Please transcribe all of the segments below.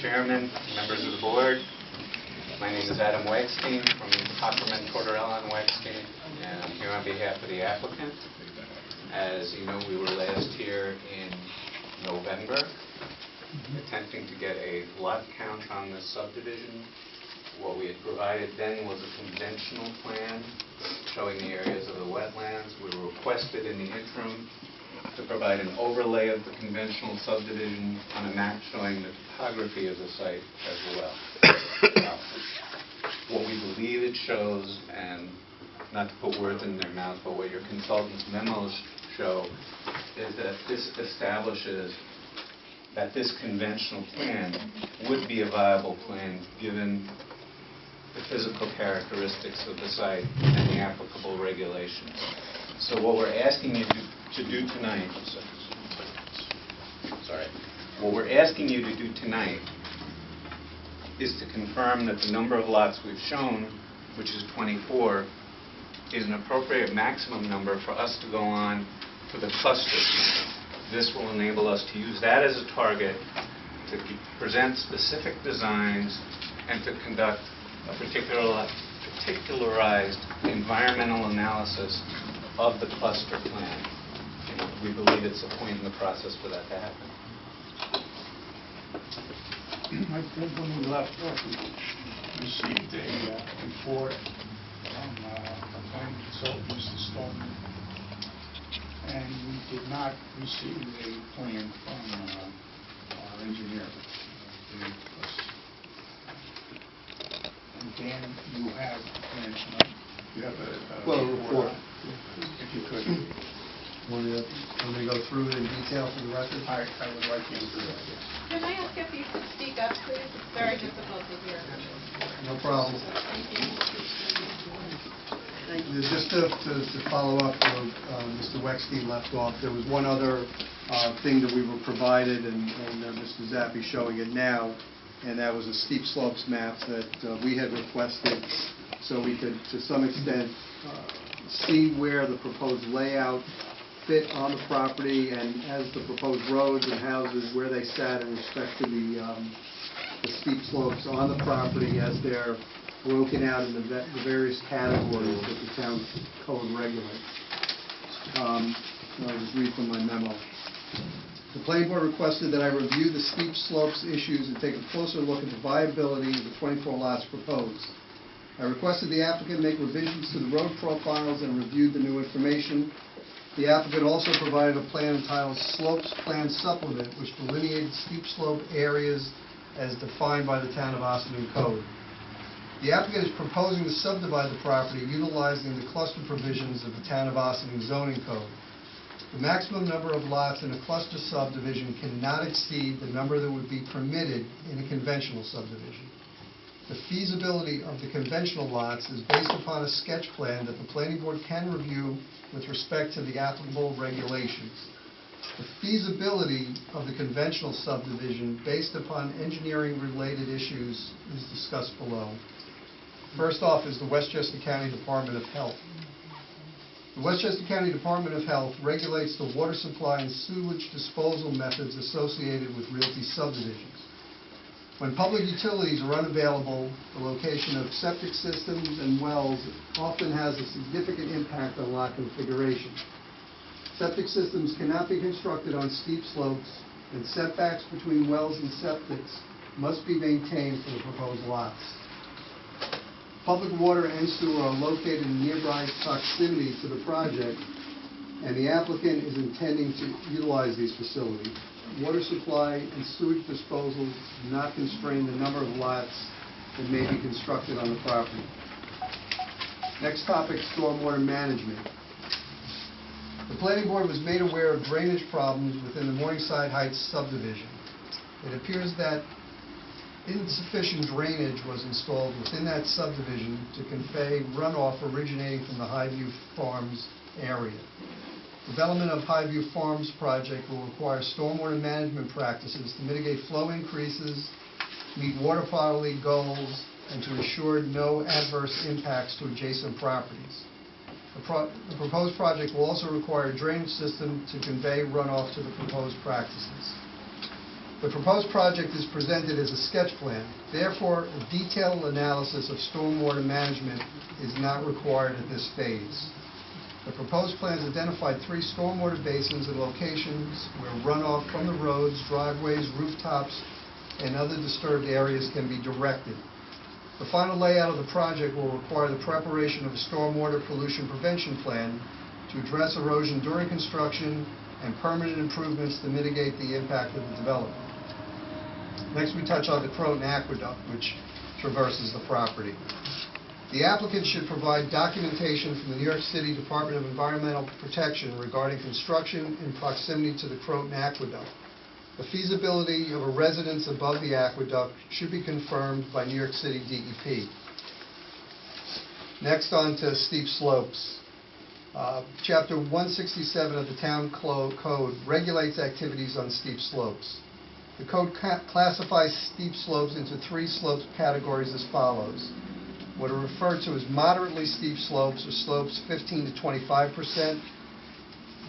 Chairman, members of the board. My name is Adam Wegstein from Hopperman, Tortorella and Wegstein, and I'm here on behalf of the applicant. As you know, we were last here in November attempting to get a lot count on this subdivision. What we had provided then was a conventional plan showing the areas of the wetlands. We were requested in the interim to provide an overlay of the conventional subdivision on a map showing the topography of the site as well. What we believe it shows, and not to put words in their mouth, but what your consultant's memos show, is that this establishes that this conventional plan would be a viable plan given the physical characteristics of the site and the applicable regulations. So what we're asking you to do tonight, what we're asking you to do tonight is to confirm that the number of lots we've shown, which is 24, is an appropriate maximum number for us to go on for the cluster. This will enable us to use that as a target to present specific designs and to conduct a particularized environmental analysis of the cluster plan. We believe it's a point in the process for that to happen. I think when we left off, we received a report from a planning consultant, Mr. Stallman, and we did not receive a plan from our engineer. And Dan, you have a plan tonight. You have a report. If you could. Want me to go through it in detail for the record? I would like you to do that, yes. Can I ask if you could speak up, please? It's very difficult to hear. No problem. Thank you. Just to follow up where Mr. Wegstein left off, there was one other thing that we were provided, and Mr. Zappi showing it now, and that was a steep slopes map that we had requested so we could, to some extent, see where the proposed layout fit on the property and as the proposed roads and houses, where they sat in respect to the steep slopes on the property as they're broken out into the various categories that the town code regulates. I'll just read from my memo. The planning board requested that I review the steep slopes issues and take a closer look at the viability of the 24 lots proposed. I requested the applicant make revisions to the road profiles and reviewed the new information. The applicant also provided a plan entitled Slopes Plan Supplement, which delineated steep slope areas as defined by the Town of Ossining Code. The applicant is proposing to subdivide the property utilizing the cluster provisions of the Town of Ossining Zoning Code. The maximum number of lots in a cluster subdivision cannot exceed the number that would be permitted in a conventional subdivision. The feasibility of the conventional lots is based upon a sketch plan that the planning board can review with respect to the applicable regulations. The feasibility of the conventional subdivision based upon engineering-related issues is discussed below. First off is the Westchester County Department of Health. The Westchester County Department of Health regulates the water supply and sewage disposal methods associated with realty subdivisions. When public utilities are unavailable, the location of septic systems and wells often has a significant impact on lot configuration. Septic systems cannot be constructed on steep slopes, and setbacks between wells and septics must be maintained for the proposed lots. Public water and sewer are located in nearby proximity to the project, and the applicant is intending to utilize these facilities. Water supply and sewage disposal do not constrain the number of lots that may be constructed on the property. Next topic, stormwater management. The planning board was made aware of drainage problems within the Morningside Heights subdivision. It appears that insufficient drainage was installed within that subdivision to convey runoff originating from the Highview Farms area. Development of Highview Farms project will require stormwater management practices to mitigate flow increases, meet water quality goals, and to ensure no adverse impacts to adjacent properties. The proposed project will also require a drainage system to convey runoff to the proposed practices. The proposed project is presented as a sketch plan. Therefore, a detailed analysis of stormwater management is not required at this phase. The proposed plans identified 3 stormwater basins and locations where runoff from the roads, driveways, rooftops, and other disturbed areas can be directed. The final layout of the project will require the preparation of a stormwater pollution prevention plan to address erosion during construction and permanent improvements to mitigate the impact of the development. Next, we touch on the Croton Aqueduct, which traverses the property. The applicant should provide documentation from the New York City Department of Environmental Protection regarding construction in proximity to the Croton Aqueduct. The feasibility of a residence above the aqueduct should be confirmed by New York City DEP. Next, on to steep slopes. Chapter 167 of the Town Code regulates activities on steep slopes. The code classifies steep slopes into 3 slope categories as follows. What are referred to as moderately steep slopes are slopes 15 to 25%.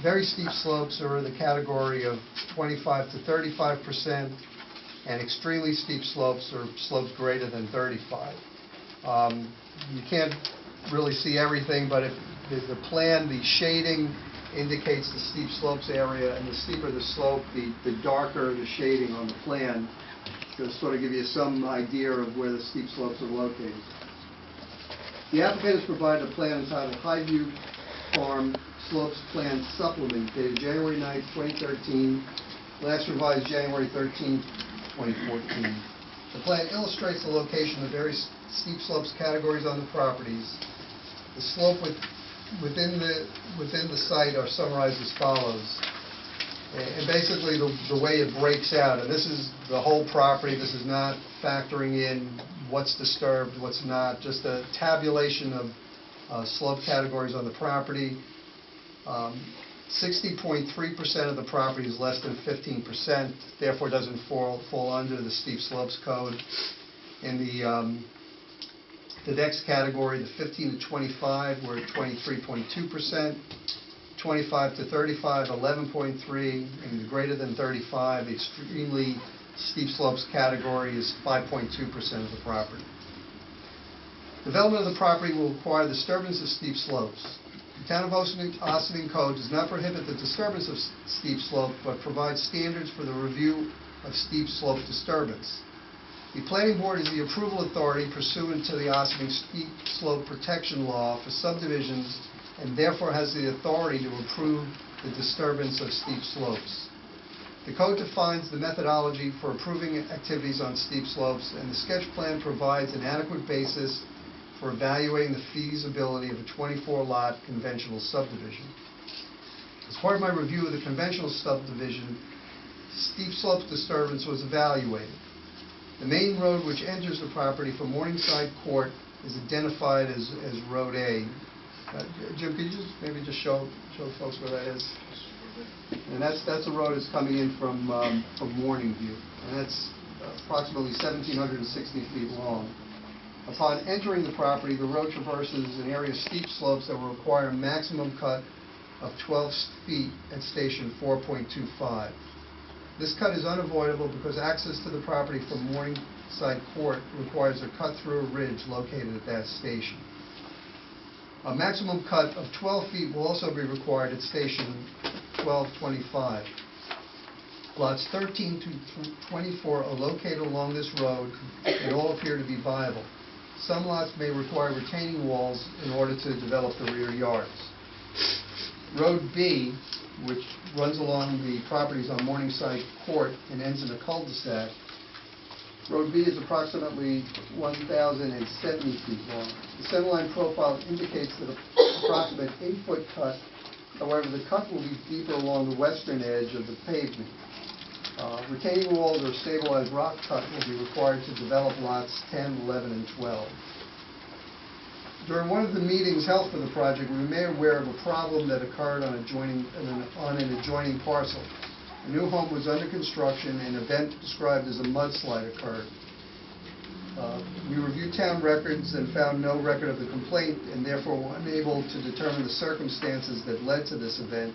Very steep slopes are in the category of 25 to 35%, and extremely steep slopes are slopes greater than 35. You can't really see everything, but if the plan, the shading indicates the steep slopes area, and the steeper the slope, the darker the shading on the plan, to sort of give you some idea of where the steep slopes are located. The applicant has provided a plan entitled Highview Farm Slopes Plan Supplement dated January 9, 2013, last revised January 13, 2014. The plan illustrates the location of various steep slopes categories on the properties. The slope within the site are summarized as follows. And basically the way it breaks out, and this is the whole property, this is not factoring in what's disturbed, what's not, just a tabulation of slope categories on the property. 60.3% of the property is less than 15%, therefore doesn't fall under the steep slopes code. In the next category, the 15 to 25, we're at 23.2%. 25 to 35, 11.3, and the greater than 35, the extremely steep slopes category is 5.2% of the property. Development of the property will require the disturbance of steep slopes. The Town of Ossining Code does not prohibit the disturbance of steep slope, but provides standards for the review of steep slope disturbance. The Planning Board is the approval authority pursuant to the Ossining Steep Slope Protection Law for subdivisions, and therefore has the authority to approve the disturbance of steep slopes. The code defines the methodology for approving activities on steep slopes, and the sketch plan provides an adequate basis for evaluating the feasibility of a 24-lot conventional subdivision. As part of my review of the conventional subdivision, steep slopes disturbance was evaluated. The main road which enters the property from Morningside Court is identified as Road A. Jim, could you maybe show folks where that is? And that's the road that's coming in from Morningview, and that's approximately 1,760 feet long. Upon entering the property, the road traverses an area of steep slopes that will require a maximum cut of 12 feet at station 4.25. This cut is unavoidable because access to the property from Morningside Court requires a cut through a ridge located at that station. A maximum cut of 12 feet will also be required at station 1225. Lots 13 to 24 are located along this road and all appear to be viable. Some lots may require retaining walls in order to develop the rear yards. Road B, which runs along the properties on Morningside Court and ends in a cul-de-sac, Road B is approximately 1,070 feet long. The centerline profile indicates that an approximate 8-foot cut. However, the cut will be deeper along the western edge of the pavement. Retaining walls or stabilized rock cut will be required to develop lots 10, 11, and 12. During one of the meetings held for the project, we were made aware of a problem that occurred on an adjoining parcel. A new home was under construction and an event described as a mudslide occurred. We reviewed town records and found no record of the complaint, and therefore were unable to determine the circumstances that led to this event.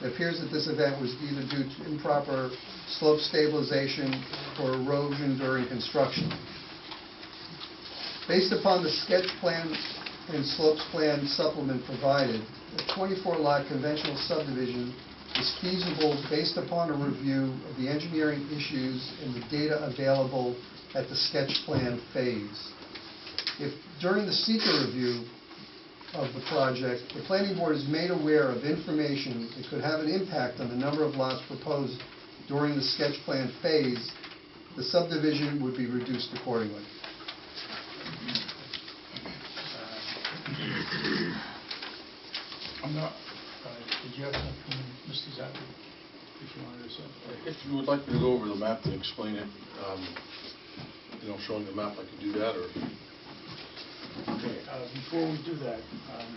It appears that this event was either due to improper slope stabilization or erosion during construction. Based upon the sketch plan and slopes plan supplement provided, a 24-lot conventional subdivision is feasible based upon a review of the engineering issues and the data available at the sketch plan phase. If during the seeker review of the project, the planning board is made aware of information that could have an impact on the number of lots proposed during the sketch plan phase, the subdivision would be reduced accordingly. I'm not, did you have something, Mr. Zappi, if you wanted to say? If you would like me to go over the map and explain it, showing the map, I can do that, or... Okay, before we do that, and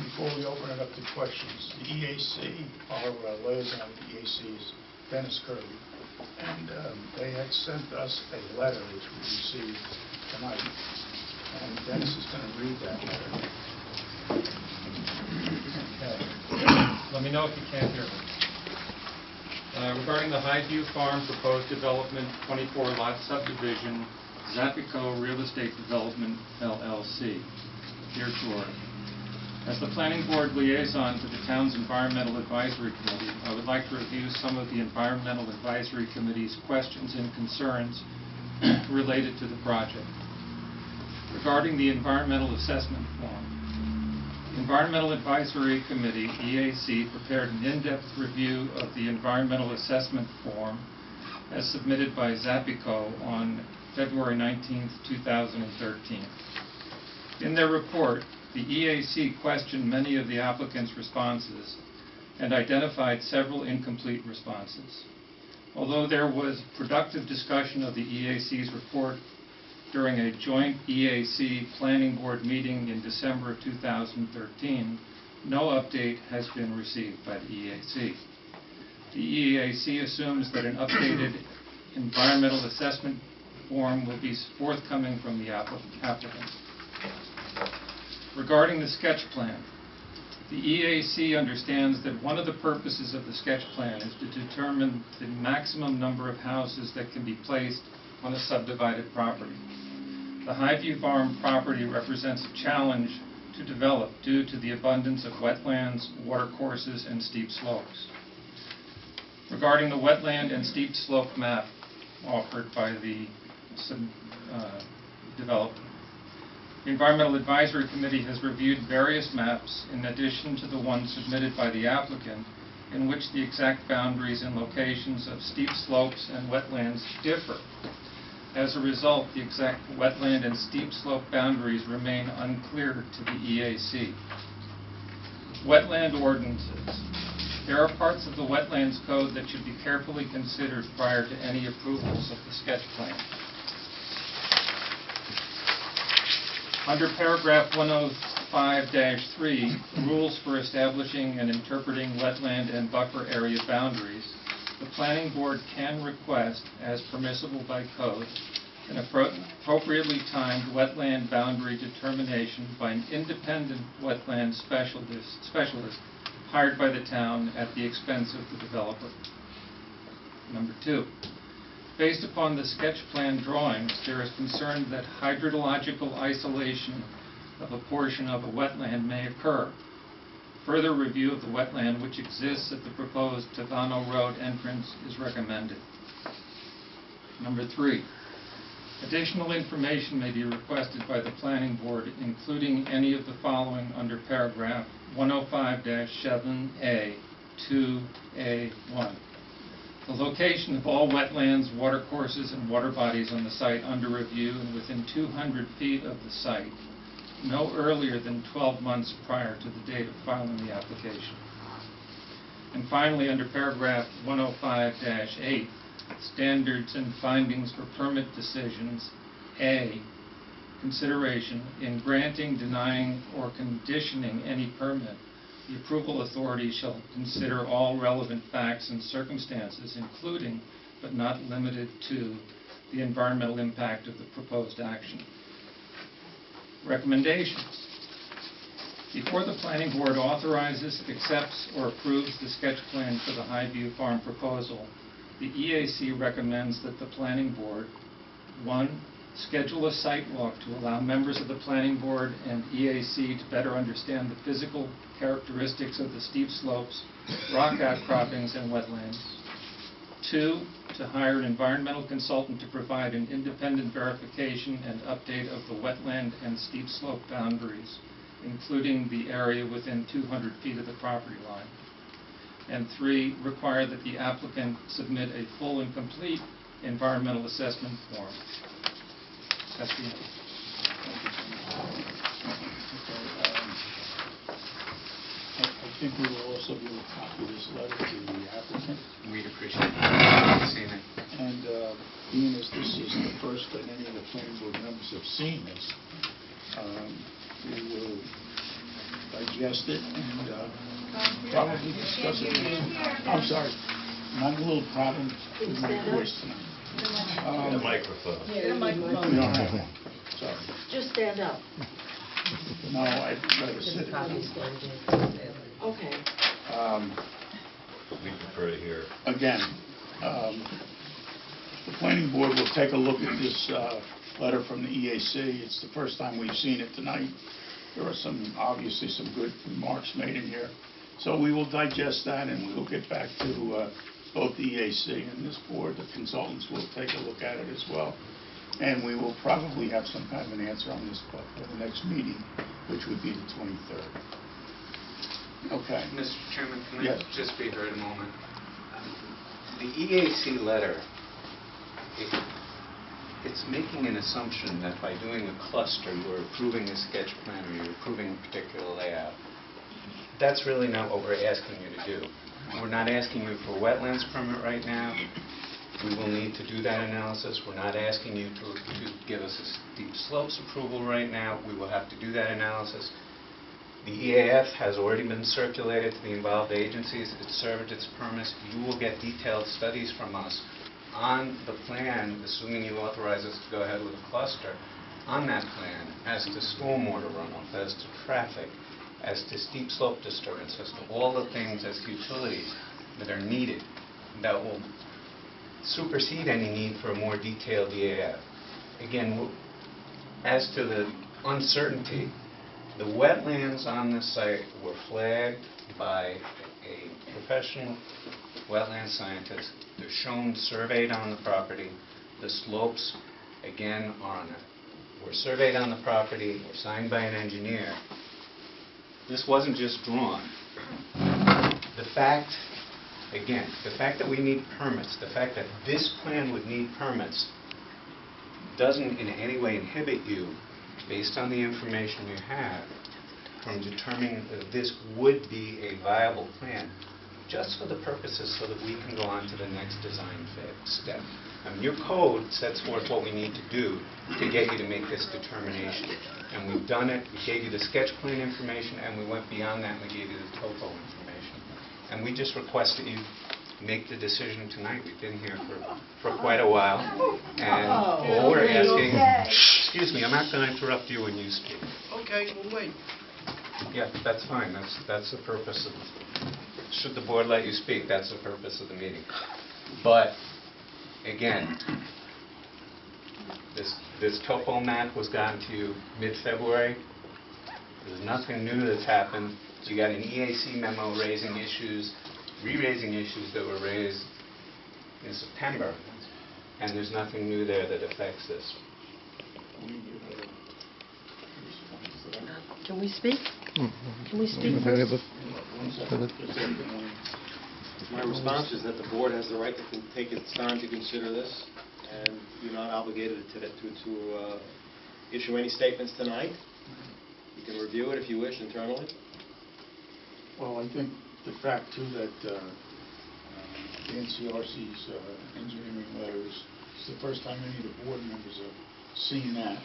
before we open it up to questions, the EAC, our liaison with the EAC is Dennis Kirby, and they had sent us a letter which we received tonight, and Dennis is going to read that letter. Okay. Let me know if you can't hear me. Regarding the Highview Farm proposed development 24-lot subdivision, Zappico Real Estate Development, LLC. Dear George, as the Planning Board liaison to the town's Environmental Advisory Committee, I would like to review some of the Environmental Advisory Committee's questions and concerns related to the project. Regarding the Environmental Assessment Form, the Environmental Advisory Committee, EAC, prepared an in-depth review of the Environmental Assessment Form as submitted by Zappico on February 19, 2013. In their report, the EAC questioned many of the applicant's responses and identified several incomplete responses. Although there was productive discussion of the EAC's report during a joint EAC Planning Board meeting in December of 2013, no update has been received by the EAC. The EAC assumes that an updated environmental assessment form will be forthcoming from the applicant. Regarding the sketch plan, the EAC understands that one of the purposes of the sketch plan is to determine the maximum number of houses that can be placed on a subdivided property. The Highview Farm property represents a challenge to develop due to the abundance of wetlands, watercourses, and steep slopes. Regarding the wetland and steep slope map offered by the developer, the Environmental Advisory Committee has reviewed various maps in addition to the one submitted by the applicant, in which the exact boundaries and locations of steep slopes and wetlands differ. As a result, the exact wetland and steep slope boundaries remain unclear to the EAC. Wetland ordinances. There are parts of the Wetlands Code that should be carefully considered prior to any approvals of the sketch plan. Under paragraph 105-3, rules for establishing and interpreting wetland and buffer area boundaries, the Planning Board can request, as permissible by code, an appropriately timed wetland boundary determination by an independent wetland specialist hired by the town at the expense of the developer. Number 2, based upon the sketch plan drawings, there is concern that hydrological isolation of a portion of a wetland may occur. Further review of the wetland which exists at the proposed Tavano Road entrance is recommended. Number 3, additional information may be requested by the Planning Board, including any of the following under paragraph 105-7A, 2A1. The location of all wetlands, watercourses, and water bodies on the site under review and within 200 feet of the site, no earlier than 12 months prior to the date of filing the application. And finally, under paragraph 105-8, standards and findings for permit decisions, A, consideration in granting, denying, or conditioning any permit, the approval authority shall consider all relevant facts and circumstances, including, but not limited to, the environmental impact of the proposed action. Recommendations. Before the planning board authorizes, accepts, or approves the sketch plan for the Highview Farm proposal, the EAC recommends that the planning board, 1, schedule a site walk to allow members of the planning board and EAC to better understand the physical characteristics of the steep slopes, rock outcroppings, and wetlands. 2, to hire an environmental consultant to provide an independent verification and update of the wetland and steep slope boundaries, including the area within 200 feet of the property line. And 3, require that the applicant submit a full and complete environmental assessment form. That's the end. I think we will also give a copy of this letter to the applicant. We'd appreciate seeing it. And being as this is the first that any of the planning board members have seen this, we will digest it and probably discuss it. I'm sorry, I'm having a little problem with my voice tonight. The microphone. The microphone. We don't have one, sorry. Just stand up. No, I'd rather sit. Okay. We prefer to hear. Again, the planning board will take a look at this letter from the EAC. It's the first time we've seen it tonight. There are obviously some good remarks made in here. So we will digest that and we'll get back to both the EAC and this board. The consultants will take a look at it as well. And we will probably have some kind of an answer on this for the next meeting, which would be the 23rd. Okay. Mr. Chairman, can Yes. I just be heard a moment? The EAC letter, it's making an assumption that by doing a cluster, you're approving a sketch plan or you're approving a particular layout. That's really not what we're asking you to do. We're not asking you for a wetlands permit right now. We will need to do that analysis. We're not asking you to give us a steep slopes approval right now. We will have to do that analysis. The EAF has already been circulated to the involved agencies. It's served its purpose. You will get detailed studies from us on the plan, assuming you authorize us to go ahead with a cluster, on that plan as to stormwater runoff, as to traffic, as to steep slope disturbance, as to all the things as utilities that are needed that will supersede any need for a more detailed EAF. Again, as to the uncertainty, the wetlands on this site were flagged by a professional wetland scientist. They're shown surveyed on the property. The slopes, again, were surveyed on the property, were signed by an engineer. This wasn't just drawn. The fact that we need permits, the fact that this plan would need permits doesn't in any way inhibit you, based on the information you have, from determining that this would be a viable plan, just for the purposes so that we can go on to the next design step. I mean, your code sets forth what we need to do to get you to make this determination. And we've done it. We gave you the sketch plan information, and we went beyond that and we gave you the topo information. And we just request that you make the decision tonight. We've been here for quite a while. And all we're asking... Excuse me, I'm not going to interrupt you when you speak. Okay, we'll wait. Yeah, that's fine. That's the purpose of... Should the board let you speak, that's the purpose of the meeting. But, again, this topo map was gotten to you mid-February. There's nothing new that's happened. You got an EAC memo raising issues, re-raising issues that were raised in September, and there's nothing new there that affects this. Can we speak? Can we speak first? My response is that the board has the right to take its time to consider this, and you're not obligated to issue any statements tonight. You can review it if you wish internally. Well, I think the fact, too, that the NCRC's engineering letters, it's the first time any of the board members have seen that,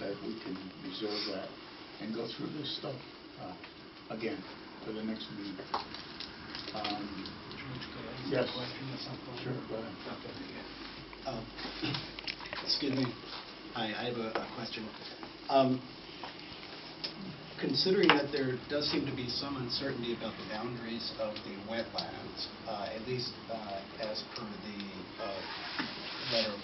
that we can reserve that and go through this stuff again for the next meeting. Yes. Sure, go ahead. Excuse me. I have a question. considering that there does seem to be some uncertainty about the boundaries of the wetlands, at least as per the letter